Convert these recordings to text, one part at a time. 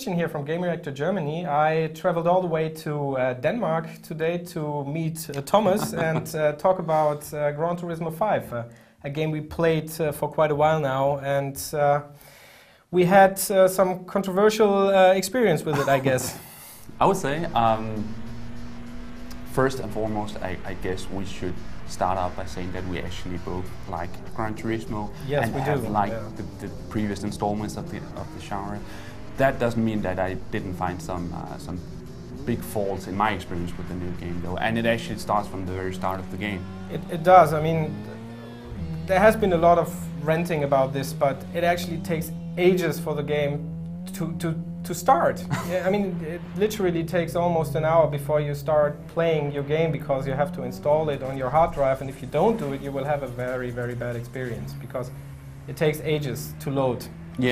Christian here from Gamereactor Germany. I traveled all the way to Denmark today to meet Thomas and talk about Gran Turismo 5, a game we played for quite a while now, and we had some controversial experience with it, I guess. I would say, first and foremost, I guess we should start out by saying that we actually both like Gran Turismo and have liked the previous installments of the genre. That doesn't mean that I didn't find some big faults in my experience with the new game, though, and it actually starts from the very start of the game. It does. I mean, there has been a lot of ranting about this, but it actually takes ages for the game to start. Yeah, I mean, it literally takes almost an hour before you start playing your game, because you have to install it on your hard drive, and if you don't do it, you will have a very, very bad experience, because it takes ages to load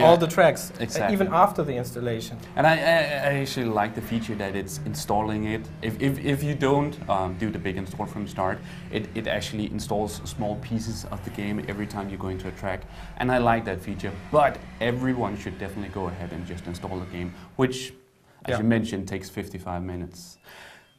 all the tracks, even after the installation. And I actually like the feature that it's installing it. If you don't do the big install from the start, it actually installs small pieces of the game every time you go into a track. And I like that feature, but everyone should definitely go ahead and just install the game, which, as you mentioned, takes 55 minutes.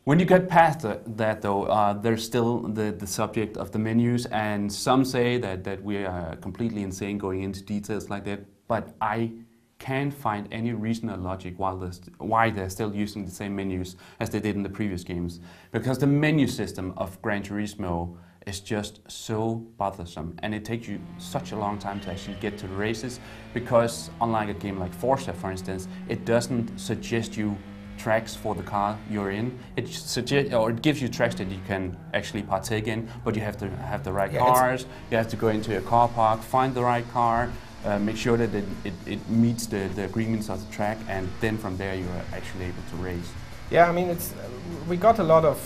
When you get past that, though, there's still the subject of the menus, and some say that we are completely insane going into details like that, but I can't find any reason or logic why they're still using the same menus as they did in the previous games, because the menu system of Gran Turismo is just so bothersome, and it takes you such a long time to actually get to the races, because unlike a game like Forza, for instance, it doesn't suggest you tracks for the car you're in. It gives you tracks that you can actually partake in, but you have to have the right cars. You have to go into a car park, find the right car, make sure that it meets the agreements of the track, and then from there you're actually able to race. Yeah, I mean, we got a lot of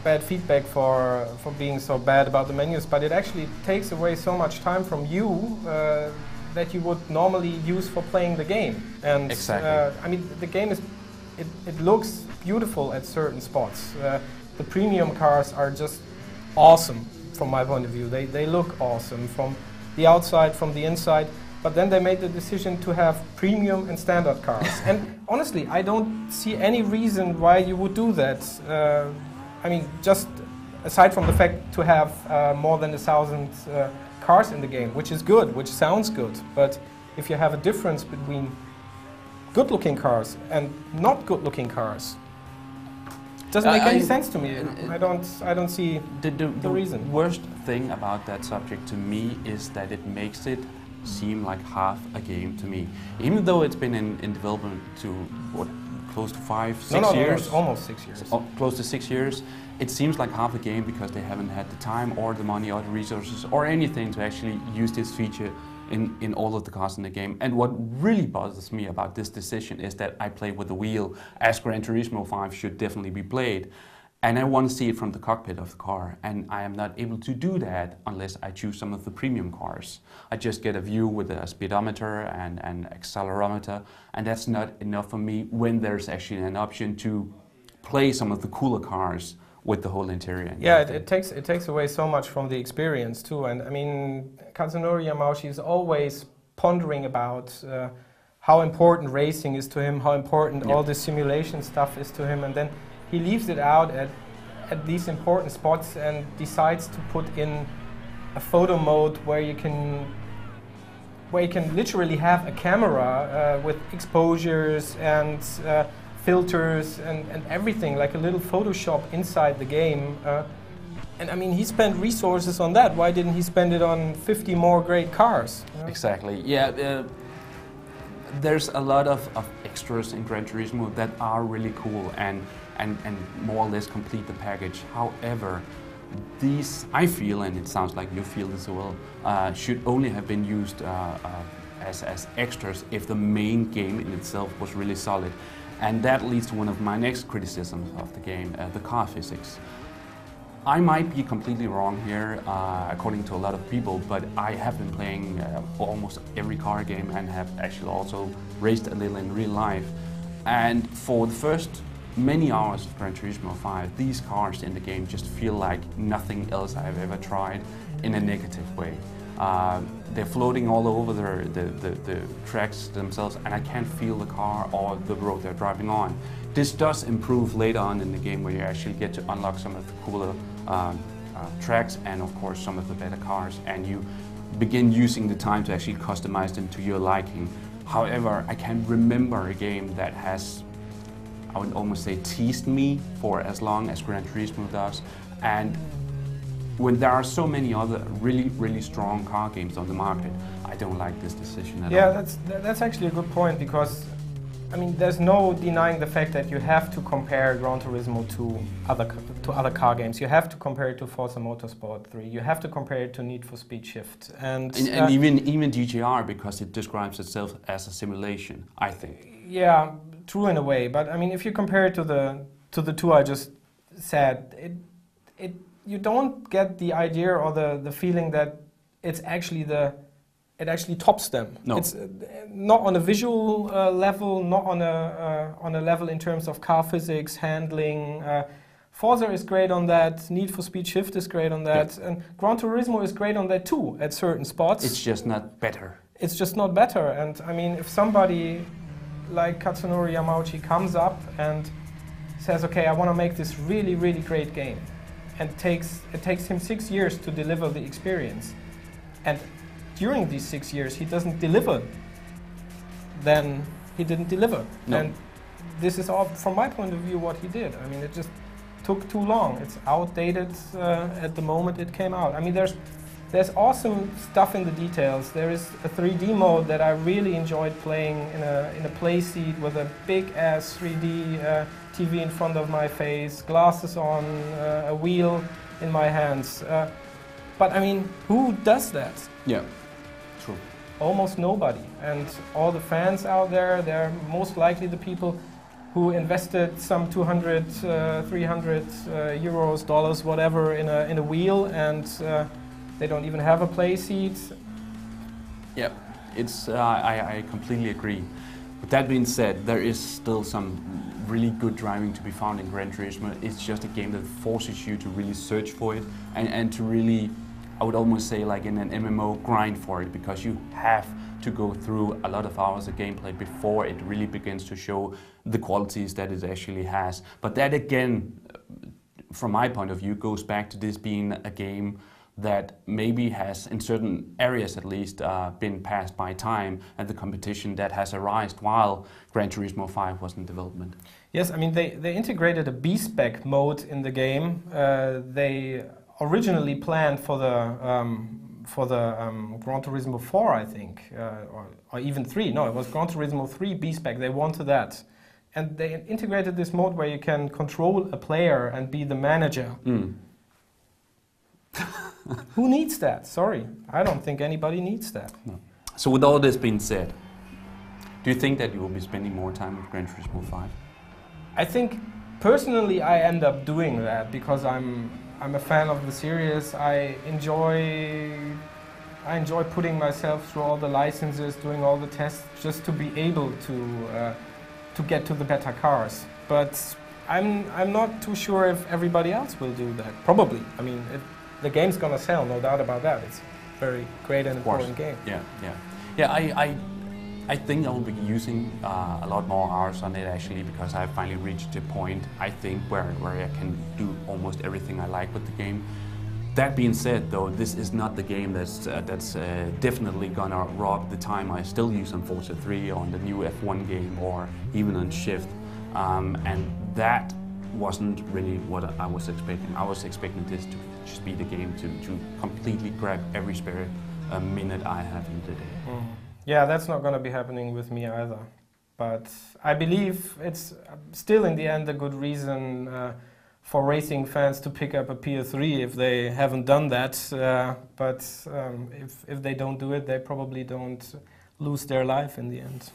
bad feedback for being so bad about the menus, but it actually takes away so much time from you that you would normally use for playing the game. And I mean, the game is. It looks beautiful at certain spots. The premium cars are just awesome from my point of view. They look awesome from the outside, from the inside, but then they made the decision to have premium and standard cars. And honestly, I don't see any reason why you would do that. I mean, just aside from the fact to have more than 1,000 cars in the game, which is good, which sounds good, but if you have a difference between good-looking cars and not good-looking cars, doesn't make any sense to me. I don't see the reason. The worst thing about that subject to me is that it makes it seem like half a game to me, even though it's been in development to what, close to 5-6 years. Almost 6 years. Close to 6 years. It seems like half a game because they haven't had the time or the money or the resources or anything to actually use this feature in all of the cars in the game. And what really bothers me about this decision is that I play with the wheel, as Gran Turismo 5 should definitely be played. And I want to see it from the cockpit of the car, and I am not able to do that unless I choose some of the premium cars. I just get a view with a speedometer and an accelerometer, and that's not enough for me when there's actually an option to play some of the cooler cars with the whole interior. Yeah, it takes away so much from the experience too. And I mean, Kazunori Yamauchi is always pondering about how important racing is to him, how important all the simulation stuff is to him, and then he leaves it out at these important spots and decides to put in a photo mode where you can literally have a camera with exposures and filters and everything, like a little Photoshop inside the game. And I mean, he spent resources on that. Why didn't he spend it on 50 more great cars? Exactly, yeah. There's a lot of extras in Gran Turismo that are really cool and more or less complete the package. However, these, I feel, and it sounds like you feel this as well, should only have been used as extras if the main game in itself was really solid. And that leads to one of my next criticisms of the game, the car physics. I might be completely wrong here, according to a lot of people, but I have been playing almost every car game and have actually also raced a little in real life. And for the first many hours of Gran Turismo 5, these cars in the game just feel like nothing else I've ever tried in a negative way. They're floating all over the tracks themselves, and I can't feel the car or the road they're driving on. This does improve later on in the game, where you actually get to unlock some of the cooler tracks and of course some of the better cars, and you begin using the time to actually customize them to your liking. However, I can't remember a game that has, I would almost say, teased me for as long as Gran Turismo does. And when there are so many other really strong car games on the market, I don't like this decision at all. Yeah, that's actually a good point, because I mean, there's no denying the fact that you have to compare Gran Turismo to other car games. You have to compare it to Forza Motorsport 3. You have to compare it to Need for Speed Shift, and even GTR, because it describes itself as a simulation, I think. Yeah, true in a way. But I mean, if you compare it to the two I just said, you don't get the idea or the feeling that it actually tops them. No. It's not on a visual level, not on a level in terms of car physics, handling. Forza is great on that. Need for Speed Shift is great on that, and Gran Turismo is great on that too at certain spots. It's just not better. It's just not better. And I mean, if somebody like Katsunori Yamauchi comes up and says, "Okay, I want to make this really great game," and it takes him 6 years to deliver the experience, and during these 6 years he doesn't deliver, then he didn't deliver. No. And this is all, from my point of view, what he did. I mean, it just took too long. It's outdated at the moment it came out. I mean, there's awesome stuff in the details. There is a 3D mode that I really enjoyed playing in a play seat with a big ass 3D TV in front of my face, glasses on, a wheel in my hands. But I mean, who does that? Yeah, true. Almost nobody. And all the fans out there, they're most likely the people who invested some 200, 300 euros, dollars, whatever, in a wheel, and they don't even have a play seat. Yeah, it's I completely agree. With that being said, there is still some really good driving to be found in Gran Turismo. It's just a game that forces you to really search for it and to really, I would almost say, like in an MMO, grind for it, because you have to go through a lot of hours of gameplay before it really begins to show the qualities that it actually has. But that again, from my point of view, goes back to this being a game that maybe has, in certain areas at least, been passed by time and the competition that has arisen while Gran Turismo 5 was in development. Yes, I mean, they integrated a B-spec mode in the game. They originally planned for the Gran Turismo 4, I think, or even 3. No, it was Gran Turismo 3 B-spec. They wanted that. And they integrated this mode where you can control a player and be the manager. Mm. Who needs that? Sorry, I don't think anybody needs that. No. So with all this being said, do you think that you will be spending more time with Gran Turismo 5? I think personally I end up doing that because I'm a fan of the series. I enjoy putting myself through all the licenses, doing all the tests, just to be able to get to the better cars. But I'm not too sure if everybody else will do that. Probably. I mean, the game's gonna sell, no doubt about that. It's a very great and important game. Yeah. I think I will be using a lot more hours on it actually, because I finally reached a point, I think, where I can do almost everything I like with the game. That being said, though, this is not the game that's definitely gonna rob the time I still use on Forza 3 or on the new F1 game or even on Shift, and that wasn't really what I was expecting. I was expecting this to just be the game to completely grab every spare minute I have in the day. Mm. Yeah, that's not going to be happening with me either. But I believe it's still in the end a good reason for racing fans to pick up a PS3 if they haven't done that. But if they don't do it, they probably don't lose their life in the end.